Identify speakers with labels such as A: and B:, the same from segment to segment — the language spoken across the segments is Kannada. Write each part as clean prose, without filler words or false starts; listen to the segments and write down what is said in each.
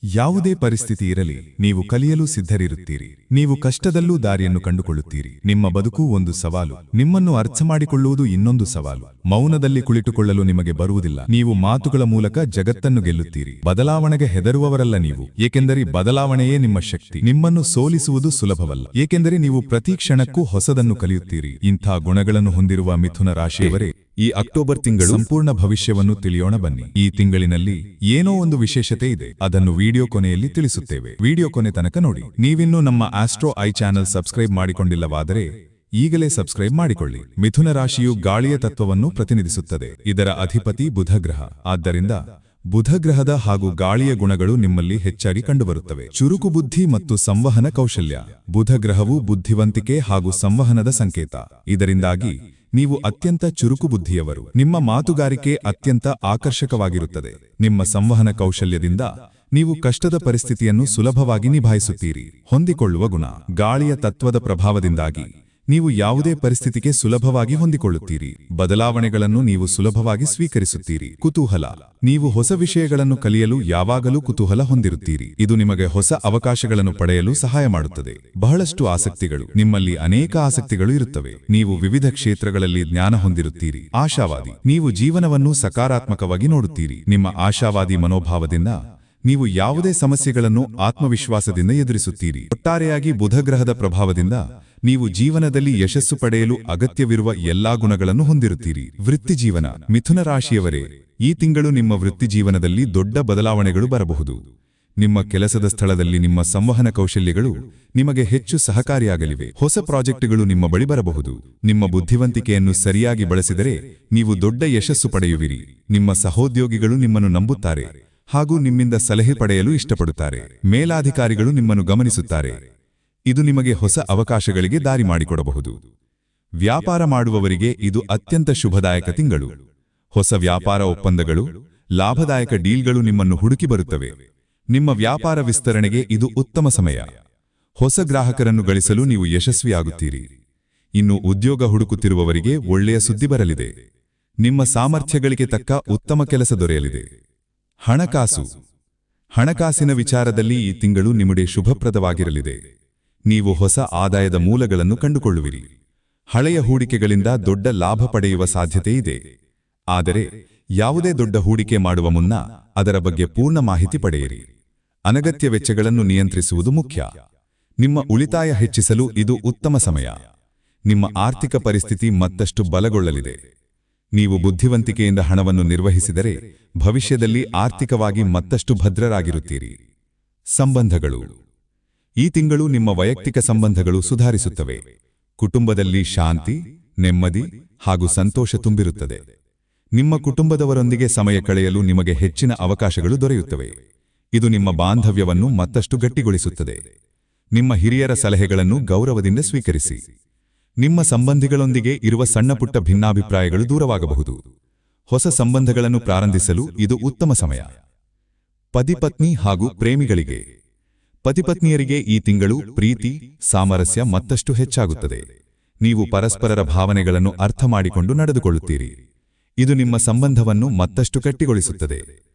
A: ಯಾವುದೇ ಪರಿಸ್ಥಿತಿ ಇರಲಿ, ನೀವು ಕಲಿಯಲು ಸಿದ್ಧರಿರುತ್ತೀರಿ. ನೀವು ಕಷ್ಟದಲ್ಲೂ ದಾರಿಯನ್ನು ಕಂಡುಕೊಳ್ಳುತ್ತೀರಿ. ನಿಮ್ಮ ಬದುಕು ಒಂದು ಸವಾಲು, ನಿಮ್ಮನ್ನು ಅರ್ಥ ಮಾಡಿಕೊಳ್ಳುವುದು ಇನ್ನೊಂದು ಸವಾಲು. ಮೌನದಲ್ಲಿ ಕುಳಿತುಕೊಳ್ಳಲು ನಿಮಗೆ ಬರುವುದಿಲ್ಲ. ನೀವು ಮಾತುಗಳ ಮೂಲಕ ಜಗತ್ತನ್ನು ಗೆಲ್ಲುತ್ತೀರಿ. ಬದಲಾವಣೆಗೆ ಹೆದರುವವರಲ್ಲ ನೀವು, ಏಕೆಂದರೆ ಬದಲಾವಣೆಯೇ ನಿಮ್ಮ ಶಕ್ತಿ. ನಿಮ್ಮನ್ನು ಸೋಲಿಸುವುದು ಸುಲಭವಲ್ಲ, ಏಕೆಂದರೆ ನೀವು ಪ್ರತಿ ಕ್ಷಣಕ್ಕೂ ಹೊಸದನ್ನು ಕಲಿಯುತ್ತೀರಿ. ಇಂಥ ಗುಣಗಳನ್ನು ಹೊಂದಿರುವ ಮಿಥುನ ರಾಶಿಯವರೇ, ಈ ಅಕ್ಟೋಬರ್ ತಿಂಗಳು ಸಂಪೂರ್ಣ ಭವಿಷ್ಯವನ್ನು ತಿಳಿಯೋಣ ಬನ್ನಿ. ಈ ತಿಂಗಳಿನಲ್ಲಿ ಏನೋ ಒಂದು ವಿಶೇಷತೆ ಇದೆ, ಅದನ್ನು ವಿಡಿಯೋ ಕೊನೆಯಲ್ಲಿ ತಿಳಿಸುತ್ತೇವೆ. ವಿಡಿಯೋ ಕೊನೆ ತನಕ ನೋಡಿ. ನೀವಿನ್ನೂ ನಮ್ಮ ಆಸ್ಟ್ರೋ ಐ ಚಾನೆಲ್ ಸಬ್ಸ್ಕ್ರೈಬ್ ಮಾಡಿಕೊಂಡಿಲ್ಲವಾದರೆ ಈಗಲೇ ಸಬ್ಸ್ಕ್ರೈಬ್ ಮಾಡಿಕೊಳ್ಳಿ. ಮಿಥುನ ರಾಶಿಯು ಗಾಳಿಯ ತತ್ವವನ್ನು ಪ್ರತಿನಿಧಿಸುತ್ತದೆ. ಇದರ ಅಧಿಪತಿ ಬುಧ ಗ್ರಹ. ಆದ್ದರಿಂದ ಬುಧ ಗ್ರಹದ ಹಾಗೂ ಗಾಳಿಯ ಗುಣಗಳು ನಿಮ್ಮಲ್ಲಿ ಹೆಚ್ಚಾಗಿ ಕಂಡುಬರುತ್ತವೆ. ಚುರುಕು ಬುದ್ಧಿ ಮತ್ತು ಸಂವಹನ ಕೌಶಲ್ಯ. ಬುಧ ಗ್ರಹವು ಬುದ್ಧಿವಂತಿಕೆ ಹಾಗೂ ಸಂವಹನದ ಸಂಕೇತ. ಇದರಿಂದಾಗಿ ನೀವು ಅತ್ಯಂತ ಚುರುಕು ಬುದ್ಧಿಯವರು. ನಿಮ್ಮ ಮಾತುಗಾರಿಕೆ ಅತ್ಯಂತ ಆಕರ್ಷಕವಾಗಿರುತ್ತದೆ. ನಿಮ್ಮ ಸಂವಹನ ಕೌಶಲ್ಯದಿಂದ ನೀವು ಕಷ್ಟದ ಪರಿಸ್ಥಿತಿಯನ್ನು ಸುಲಭವಾಗಿ ನಿಭಾಯಿಸುತ್ತೀರಿ. ಹೊಂದಿಕೊಳ್ಳುವ ಗುಣ. ಗಾಳಿಯ ತತ್ವದ ಪ್ರಭಾವದಿಂದಾಗಿ ನೀವು ಯಾವುದೇ ಪರಿಸ್ಥಿತಿಗೆ ಸುಲಭವಾಗಿ ಹೊಂದಿಕೊಳ್ಳುತ್ತೀರಿ. ಬದಲಾವಣೆಗಳನ್ನು ನೀವು ಸುಲಭವಾಗಿ ಸ್ವೀಕರಿಸುತ್ತೀರಿ. ಕುತೂಹಲ. ನೀವು ಹೊಸ ವಿಷಯಗಳನ್ನು ಕಲಿಯಲು ಯಾವಾಗಲೂ ಕುತೂಹಲ ಹೊಂದಿರುತ್ತೀರಿ. ಇದು ನಿಮಗೆ ಹೊಸ ಅವಕಾಶಗಳನ್ನು ಪಡೆಯಲು ಸಹಾಯ ಮಾಡುತ್ತದೆ. ಬಹಳಷ್ಟು ಆಸಕ್ತಿಗಳು. ನಿಮ್ಮಲ್ಲಿ ಅನೇಕ ಆಸಕ್ತಿಗಳು ಇರುತ್ತವೆ. ನೀವು ವಿವಿಧ ಕ್ಷೇತ್ರಗಳಲ್ಲಿ ಜ್ಞಾನ ಹೊಂದಿರುತ್ತೀರಿ. ಆಶಾವಾದಿ. ನೀವು ಜೀವನವನ್ನು ಸಕಾರಾತ್ಮಕವಾಗಿ ನೋಡುತ್ತೀರಿ. ನಿಮ್ಮ ಆಶಾವಾದಿ ಮನೋಭಾವದಿಂದ ನೀವು ಯಾವುದೇ ಸಮಸ್ಯೆಗಳನ್ನು ಆತ್ಮವಿಶ್ವಾಸದಿಂದ ಎದುರಿಸುತ್ತೀರಿ. ಒಟ್ಟಾರೆಯಾಗಿ ಬುಧ ಗ್ರಹದ ಪ್ರಭಾವದಿಂದ ನೀವು ಜೀವನದಲ್ಲಿ ಯಶಸ್ಸು ಪಡೆಯಲು ಅಗತ್ಯವಿರುವ ಎಲ್ಲಾ ಗುಣಗಳನ್ನು ಹೊಂದಿರುತ್ತೀರಿ. ವೃತ್ತಿಜೀವನ. ಮಿಥುನ ರಾಶಿಯವರೇ, ಈ ತಿಂಗಳು ನಿಮ್ಮ ವೃತ್ತಿಜೀವನದಲ್ಲಿ ದೊಡ್ಡ ಬದಲಾವಣೆಗಳು ಬರಬಹುದು. ನಿಮ್ಮ ಕೆಲಸದ ಸ್ಥಳದಲ್ಲಿ ನಿಮ್ಮ ಸಂವಹನ ಕೌಶಲ್ಯಗಳು ನಿಮಗೆ ಹೆಚ್ಚು ಸಹಕಾರಿಯಾಗಲಿವೆ. ಹೊಸ ಪ್ರಾಜೆಕ್ಟ್ಗಳು ನಿಮ್ಮ ಬಳಿ ಬರಬಹುದು. ನಿಮ್ಮ ಬುದ್ಧಿವಂತಿಕೆಯನ್ನು ಸರಿಯಾಗಿ ಬಳಸಿದರೆ ನೀವು ದೊಡ್ಡ ಯಶಸ್ಸು ಪಡೆಯುವಿರಿ. ನಿಮ್ಮ ಸಹೋದ್ಯೋಗಿಗಳು ನಿಮ್ಮನ್ನು ನಂಬುತ್ತಾರೆ ಹಾಗೂ ನಿಮ್ಮಿಂದ ಸಲಹೆ ಪಡೆಯಲು ಇಷ್ಟಪಡುತ್ತಾರೆ. ಮೇಲಾಧಿಕಾರಿಗಳು ನಿಮ್ಮನ್ನು ಗಮನಿಸುತ್ತಾರೆ. ಇದು ನಿಮಗೆ ಹೊಸ ಅವಕಾಶಗಳಿಗೆ ದಾರಿ ಮಾಡಿಕೊಡಬಹುದು. ವ್ಯಾಪಾರ ಮಾಡುವವರಿಗೆ ಇದು ಅತ್ಯಂತ ಶುಭದಾಯಕ ತಿಂಗಳು. ಹೊಸ ವ್ಯಾಪಾರ ಒಪ್ಪಂದಗಳು, ಲಾಭದಾಯಕ ಡೀಲ್ಗಳು ನಿಮ್ಮನ್ನು ಹುಡುಕಿ ಬರುತ್ತವೆ. ನಿಮ್ಮ ವ್ಯಾಪಾರ ವಿಸ್ತರಣೆಗೆ ಇದು ಉತ್ತಮ ಸಮಯ. ಹೊಸ ಗ್ರಾಹಕರನ್ನು ಗಳಿಸಲು ನೀವು ಯಶಸ್ವಿಯಾಗುತ್ತೀರಿ. ಇನ್ನು ಉದ್ಯೋಗ ಹುಡುಕುತ್ತಿರುವವರಿಗೆ ಒಳ್ಳೆಯ ಸುದ್ದಿ ಬರಲಿದೆ. ನಿಮ್ಮ ಸಾಮರ್ಥ್ಯಗಳಿಗೆ ತಕ್ಕ ಉತ್ತಮ ಕೆಲಸ ದೊರೆಯಲಿದೆ. ಹಣಕಾಸು. ಹಣಕಾಸಿನ ವಿಚಾರದಲ್ಲಿ ಈ ತಿಂಗಳು ನಿಮಗೆ ಶುಭಪ್ರದವಾಗಿರಲಿದೆ. ನೀವು ಹೊಸ ಆದಾಯದ ಮೂಲಗಳನ್ನು ಕಂಡುಕೊಳ್ಳುವಿರಿ. ಹಳೆಯ ಹೂಡಿಕೆಗಳಿಂದ ದೊಡ್ಡ ಲಾಭ ಪಡೆಯುವ ಸಾಧ್ಯತೆ ಇದೆ. ಆದರೆ ಯಾವುದೇ ದೊಡ್ಡ ಹೂಡಿಕೆ ಮಾಡುವ ಮುನ್ನ ಅದರ ಬಗ್ಗೆ ಪೂರ್ಣ ಮಾಹಿತಿ ಪಡೆಯಿರಿ. ಅನಗತ್ಯ ವೆಚ್ಚಗಳನ್ನು ನಿಯಂತ್ರಿಸುವುದು ಮುಖ್ಯ. ನಿಮ್ಮ ಉಳಿತಾಯ ಹೆಚ್ಚಿಸಲು ಇದು ಉತ್ತಮ ಸಮಯ. ನಿಮ್ಮ ಆರ್ಥಿಕ ಪರಿಸ್ಥಿತಿ ಮತ್ತಷ್ಟು ಬಲಗೊಳ್ಳಲಿದೆ. ನೀವು ಬುದ್ಧಿವಂತಿಕೆಯಿಂದ ಹಣವನ್ನು ನಿರ್ವಹಿಸಿದರೆ ಭವಿಷ್ಯದಲ್ಲಿ ಆರ್ಥಿಕವಾಗಿ ಮತ್ತಷ್ಟು ಭದ್ರರಾಗಿರುತ್ತೀರಿ. ಸಂಬಂಧಗಳು. ಈ ತಿಂಗಳು ನಿಮ್ಮ ವೈಯಕ್ತಿಕ ಸಂಬಂಧಗಳು ಸುಧಾರಿಸುತ್ತವೆ. ಕುಟುಂಬದಲ್ಲಿ ಶಾಂತಿ, ನೆಮ್ಮದಿ ಹಾಗೂ ಸಂತೋಷ ತುಂಬಿರುತ್ತದೆ. ನಿಮ್ಮ ಕುಟುಂಬದವರೊಂದಿಗೆ ಸಮಯ ಕಳೆಯಲು ನಿಮಗೆ ಹೆಚ್ಚಿನ ಅವಕಾಶಗಳು ದೊರೆಯುತ್ತವೆ. ಇದು ನಿಮ್ಮ ಬಾಂಧವ್ಯವನ್ನು ಮತ್ತಷ್ಟು ಗಟ್ಟಿಗೊಳಿಸುತ್ತದೆ. ನಿಮ್ಮ ಹಿರಿಯರ ಸಲಹೆಗಳನ್ನು ಗೌರವದಿಂದ ಸ್ವೀಕರಿಸಿ. ನಿಮ್ಮ ಸಂಬಂಧಿಗಳೊಂದಿಗೆ ಇರುವ ಸಣ್ಣಪುಟ್ಟ ಭಿನ್ನಾಭಿಪ್ರಾಯಗಳು ದೂರವಾಗಬಹುದು. ಹೊಸ ಸಂಬಂಧಗಳನ್ನು ಪ್ರಾರಂಭಿಸಲು ಇದು ಉತ್ತಮ ಸಮಯ. ಪತಿಪತ್ನಿ ಹಾಗೂ ಪ್ರೇಮಿಗಳಿಗೆ. ಪತಿಪತ್ನಿಯರಿಗೆ ಈ ತಿಂಗಳು ಪ್ರೀತಿ, ಸಾಮರಸ್ಯ ಮತ್ತಷ್ಟು ಹೆಚ್ಚಾಗುತ್ತದೆ. ನೀವು ಪರಸ್ಪರರ ಭಾವನೆಗಳನ್ನು ಅರ್ಥ ಮಾಡಿಕೊಂಡು ನಡೆದುಕೊಳ್ಳುತ್ತೀರಿ. ಇದು ನಿಮ್ಮ ಸಂಬಂಧವನ್ನು ಮತ್ತಷ್ಟು ಗಟ್ಟಿಗೊಳಿಸುತ್ತದೆ.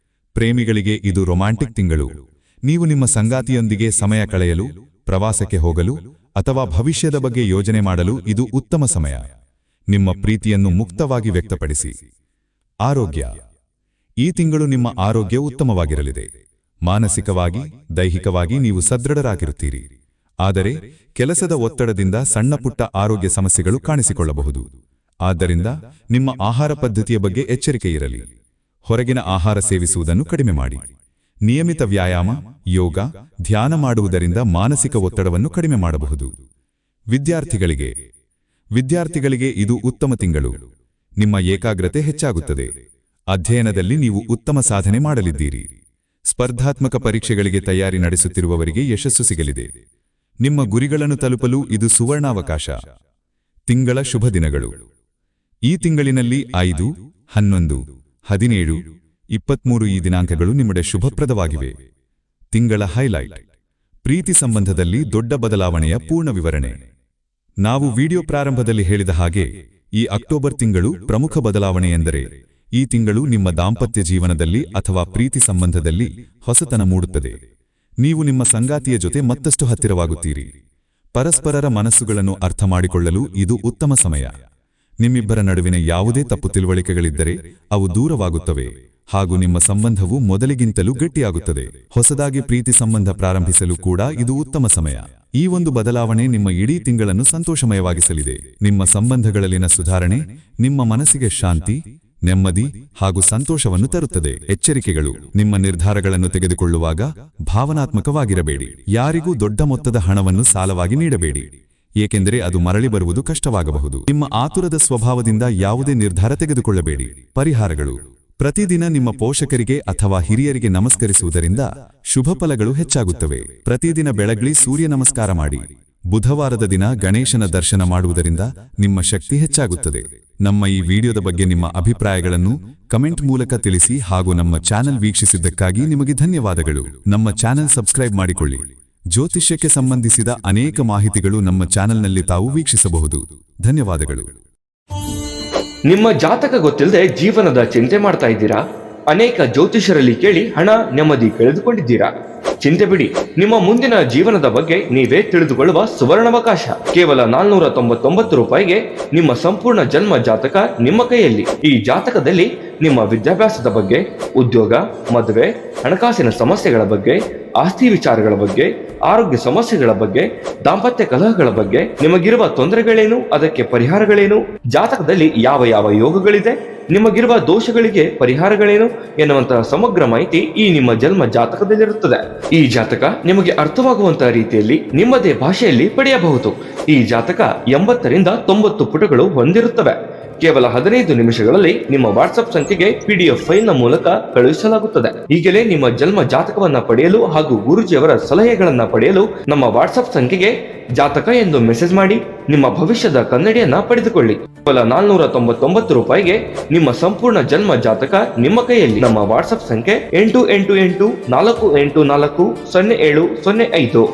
A: ಪ್ರೇಮಿಗಳಿಗೆ ಇದು ರೊಮ್ಯಾಂಟಿಕ್ ತಿಂಗಳು. ನೀವು ನಿಮ್ಮ ಸಂಗಾತಿಯೊಂದಿಗೆ ಸಮಯ ಕಳೆಯಲು, ಪ್ರವಾಸಕ್ಕೆ ಹೋಗಲು ಅಥವಾ ಭವಿಷ್ಯದ ಬಗ್ಗೆ ಯೋಜನೆ ಮಾಡಲು ಇದು ಉತ್ತಮ ಸಮಯ. ನಿಮ್ಮ ಪ್ರೀತಿಯನ್ನು ಮುಕ್ತವಾಗಿ ವ್ಯಕ್ತಪಡಿಸಿ. ಆರೋಗ್ಯ. ಈ ತಿಂಗಳು ನಿಮ್ಮ ಆರೋಗ್ಯ ಉತ್ತಮವಾಗಿರಲಿದೆ. ಮಾನಸಿಕವಾಗಿ, ದೈಹಿಕವಾಗಿ ನೀವು ಸದೃಢರಾಗಿರುತ್ತೀರಿ. ಆದರೆ ಕೆಲಸದ ಒತ್ತಡದಿಂದ ಸಣ್ಣಪುಟ್ಟ ಆರೋಗ್ಯ ಸಮಸ್ಯೆಗಳು ಕಾಣಿಸಿಕೊಳ್ಳಬಹುದು. ಆದ್ದರಿಂದ ನಿಮ್ಮ ಆಹಾರ ಪದ್ಧತಿಯ ಬಗ್ಗೆ ಎಚ್ಚರಿಕೆ ಇರಲಿ. ಹೊರಗಿನ ಆಹಾರ ಸೇವಿಸುವುದನ್ನು ಕಡಿಮೆ ಮಾಡಿ. ನಿಯಮಿತ ವ್ಯಾಯಾಮ, ಯೋಗ, ಧ್ಯಾನ ಮಾಡುವುದರಿಂದ ಮಾನಸಿಕ ಒತ್ತಡವನ್ನು ಕಡಿಮೆ ಮಾಡಬಹುದು. ವಿದ್ಯಾರ್ಥಿಗಳಿಗೆ ಇದು ಉತ್ತಮ ತಿಂಗಳು. ನಿಮ್ಮ ಏಕಾಗ್ರತೆ ಹೆಚ್ಚಾಗುತ್ತದೆ. ಅಧ್ಯಯನದಲ್ಲಿ ನೀವು ಉತ್ತಮ ಸಾಧನೆ ಮಾಡಲಿದ್ದೀರಿ. ಸ್ಪರ್ಧಾತ್ಮಕ ಪರೀಕ್ಷೆಗಳಿಗೆ ತಯಾರಿ ನಡೆಸುತ್ತಿರುವವರಿಗೆ ಯಶಸ್ಸು ಸಿಗಲಿದೆ. ನಿಮ್ಮ ಗುರಿಗಳನ್ನು ತಲುಪಲು ಇದು ಸುವರ್ಣಾವಕಾಶ. ತಿಂಗಳ ಶುಭ ದಿನಗಳು. ಈ ತಿಂಗಳಿನಲ್ಲಿ 5, 11, 17, 23 ಈ ದಿನಾಂಕಗಳು ನಿಮಗೆ ಶುಭಪ್ರದವಾಗಿವೆ. ತಿಂಗಳ ಹೈಲೈಟ್. ಪ್ರೀತಿ ಸಂಬಂಧದಲ್ಲಿ ದೊಡ್ಡ ಬದಲಾವಣೆಯ ಪೂರ್ಣ ವಿವರಣೆ. ನಾವು ವಿಡಿಯೋ ಪ್ರಾರಂಭದಲ್ಲಿ ಹೇಳಿದ ಹಾಗೆ ಈ ಅಕ್ಟೋಬರ್ ತಿಂಗಳು ಪ್ರಮುಖ ಬದಲಾವಣೆಯೆಂದರೆ ಈ ತಿಂಗಳು ನಿಮ್ಮ ದಾಂಪತ್ಯ ಜೀವನದಲ್ಲಿ ಅಥವಾ ಪ್ರೀತಿ ಸಂಬಂಧದಲ್ಲಿ ಹೊಸತನ ಮೂಡುತ್ತದೆ.
B: ನೀವು ನಿಮ್ಮ ಸಂಗಾತಿಯ ಜೊತೆ ಮತ್ತಷ್ಟು ಹತ್ತಿರವಾಗುತ್ತೀರಿ. ಪರಸ್ಪರರ ಮನಸ್ಸುಗಳನ್ನು ಅರ್ಥ ಮಾಡಿಕೊಳ್ಳಲು ಇದು ಉತ್ತಮ ಸಮಯ. ನಿಮ್ಮಿಬ್ಬರ ನಡುವಿನ ಯಾವುದೇ ತಪ್ಪು ತಿಳುವಳಿಕೆಗಳಿದ್ದರೆ ಅವು ದೂರವಾಗುತ್ತವೆ ಹಾಗೂ ನಿಮ್ಮ ಸಂಬಂಧವು ಮೊದಲಿಗಿಂತಲೂ ಗಟ್ಟಿಯಾಗುತ್ತದೆ. ಹೊಸದಾಗಿ ಪ್ರೀತಿ ಸಂಬಂಧ ಪ್ರಾರಂಭಿಸಲು ಕೂಡ ಇದು ಉತ್ತಮ ಸಮಯ. ಈ ಒಂದು ಬದಲಾವಣೆ ನಿಮ್ಮ ಇಡೀ ತಿಂಗಳನ್ನು ಸಂತೋಷಮಯವಾಗಿಸಲಿದೆ. ನಿಮ್ಮ ಸಂಬಂಧಗಳಲ್ಲಿನ ಸುಧಾರಣೆ ನಿಮ್ಮ ಮನಸ್ಸಿಗೆ ಶಾಂತಿ, ನೆಮ್ಮದಿ ಹಾಗೂ ಸಂತೋಷವನ್ನು ತರುತ್ತದೆ. ಎಚ್ಚರಿಕೆಗಳು: ನಿಮ್ಮ ನಿರ್ಧಾರಗಳನ್ನು ತೆಗೆದುಕೊಳ್ಳುವಾಗ ಭಾವನಾತ್ಮಕವಾಗಿರಬೇಡಿ. ಯಾರಿಗೂ ದೊಡ್ಡ ಮೊತ್ತದ ಹಣವನ್ನು ಸಾಲವಾಗಿ ನೀಡಬೇಡಿ, ಏಕೆಂದರೆ ಅದು ಮರಳಿ ಬರುವುದು ಕಷ್ಟವಾಗಬಹುದು. ನಿಮ್ಮ ಆತುರದ ಸ್ವಭಾವದಿಂದ ಯಾವುದೇ ನಿರ್ಧಾರ ತೆಗೆದುಕೊಳ್ಳಬೇಡಿ. ಪರಿಹಾರಗಳು: ಪ್ರತಿದಿನ ನಿಮ್ಮ ಪೋಷಕರಿಗೆ ಅಥವಾ ಹಿರಿಯರಿಗೆ ನಮಸ್ಕರಿಸುವುದರಿಂದ ಶುಭ ಫಲಗಳು ಹೆಚ್ಚಾಗುತ್ತವೆ. ಪ್ರತಿದಿನ ಬೆಳಗ್ಲಿ ಸೂರ್ಯ ನಮಸ್ಕಾರ ಮಾಡಿ. ಬುಧವಾರದ ದಿನ ಗಣೇಶನ ದರ್ಶನ ಮಾಡುವುದರಿಂದ ನಿಮ್ಮ ಶಕ್ತಿ ಹೆಚ್ಚಾಗುತ್ತದೆ. ನಮ್ಮ ಈ ವಿಡಿಯೋದ ಬಗ್ಗೆ ನಿಮ್ಮ ಅಭಿಪ್ರಾಯಗಳನ್ನು ಕಮೆಂಟ್ ಮೂಲಕ ತಿಳಿಸಿ ಹಾಗೂ ನಮ್ಮ ಚಾನೆಲ್ ವೀಕ್ಷಿಸಿದ್ದಕ್ಕಾಗಿ ನಿಮಗೆ ಧನ್ಯವಾದಗಳು. ನಮ್ಮ ಚಾನೆಲ್ ಸಬ್ಸ್ಕ್ರೈಬ್ ಮಾಡಿಕೊಳ್ಳಿ. ಜ್ಯೋತಿಷ್ಯಕ್ಕೆ ಸಂಬಂಧಿಸಿದ ಅನೇಕ ಮಾಹಿತಿಗಳು ನಮ್ಮ ಚಾನೆಲ್ನಲ್ಲಿ ತಾವು ವೀಕ್ಷಿಸಬಹುದು. ಧನ್ಯವಾದಗಳು.
C: ನಿಮ್ಮ ಜಾತಕ ಗೊತ್ತಿಲ್ಲದೆ ಜೀವನದ ಚಿಂತೆ ಮಾಡ್ತಾ ಇದ್ದೀರಾ? ಅನೇಕ ಜ್ಯೋತಿಷರಲ್ಲಿ ಕೇಳಿ ಹಣ ನೆಮ್ಮದಿ ಕಳೆದುಕೊಂಡಿದ್ದೀರಾ? ಚಿಂತೆ ಬಿಡಿ, ನಿಮ್ಮ ಮುಂದಿನ ಜೀವನದ ಬಗ್ಗೆ ನೀವೇ ತಿಳಿದುಕೊಳ್ಳುವ ಸುವರ್ಣಾವಕಾಶ. ಕೇವಲ 499 ರೂಪಾಯಿಗೆ ನಿಮ್ಮ ಸಂಪೂರ್ಣ ಜನ್ಮ ಜಾತಕ ನಿಮ್ಮ ಕೈಯಲ್ಲಿ. ಈ ಜಾತಕದಲ್ಲಿ ನಿಮ್ಮ ವಿದ್ಯಾಭ್ಯಾಸದ ಬಗ್ಗೆ, ಉದ್ಯೋಗ, ಮದುವೆ, ಹಣಕಾಸಿನ ಸಮಸ್ಯೆಗಳ ಬಗ್ಗೆ, ಆಸ್ತಿ ವಿಚಾರಗಳ ಬಗ್ಗೆ, ಆರೋಗ್ಯ ಸಮಸ್ಯೆಗಳ ಬಗ್ಗೆ, ದಾಂಪತ್ಯ ಕಲಹಗಳ ಬಗ್ಗೆ, ನಿಮಗಿರುವ ತೊಂದರೆಗಳೇನು, ಅದಕ್ಕೆ ಪರಿಹಾರಗಳೇನು, ಜಾತಕದಲ್ಲಿ ಯಾವ ಯಾವ ಯೋಗಗಳಿದೆ, ನಿಮಗಿರುವ ದೋಷಗಳಿಗೆ ಪರಿಹಾರಗಳೇನು ಎನ್ನುವಂತಹ ಸಮಗ್ರ ಮಾಹಿತಿ ಈ ನಿಮ್ಮ ಜನ್ಮ ಜಾತಕದಲ್ಲಿರುತ್ತದೆ. ಈ ಜಾತಕ ನಿಮಗೆ ಅರ್ಥವಾಗುವಂತಹ ರೀತಿಯಲ್ಲಿ ನಿಮ್ಮದೇ ಭಾಷೆಯಲ್ಲಿ ಪಡೆಯಬಹುದು. ಈ ಜಾತಕ 80ರಿಂದ 90 ಪುಟಗಳು ಹೊಂದಿರುತ್ತವೆ. ಕೇವಲ 15 ನಿಮಿಷಗಳಲ್ಲಿ ನಿಮ್ಮ ವಾಟ್ಸ್ಆಪ್ ಸಂಖ್ಯೆಗೆ PDF ಫೈಲ್ನ ಮೂಲಕ ಕಳುಹಿಸಲಾಗುತ್ತದೆ. ಈಗಲೇ ನಿಮ್ಮ ಜನ್ಮ ಜಾತಕವನ್ನ ಪಡೆಯಲು ಹಾಗೂ ಗುರುಜಿಯವರ ಸಲಹೆಗಳನ್ನ ಪಡೆಯಲು ನಮ್ಮ ವಾಟ್ಸ್ಆಪ್ ಸಂಖ್ಯೆಗೆ ಜಾತಕ ಎಂದು ಮೆಸೇಜ್ ಮಾಡಿ ನಿಮ್ಮ ಭವಿಷ್ಯದ ಕನ್ನಡಿಯನ್ನ ಪಡೆದುಕೊಳ್ಳಿ. ಕೇವಲ 499 ರೂಪಾಯಿಗೆ ನಿಮ್ಮ ಸಂಪೂರ್ಣ ಜನ್ಮ ಜಾತಕ ನಿಮ್ಮ ಕೈಯಲ್ಲಿ. ನಮ್ಮ ವಾಟ್ಸ್ಆಪ್ ಸಂಖ್ಯೆ 8884840705.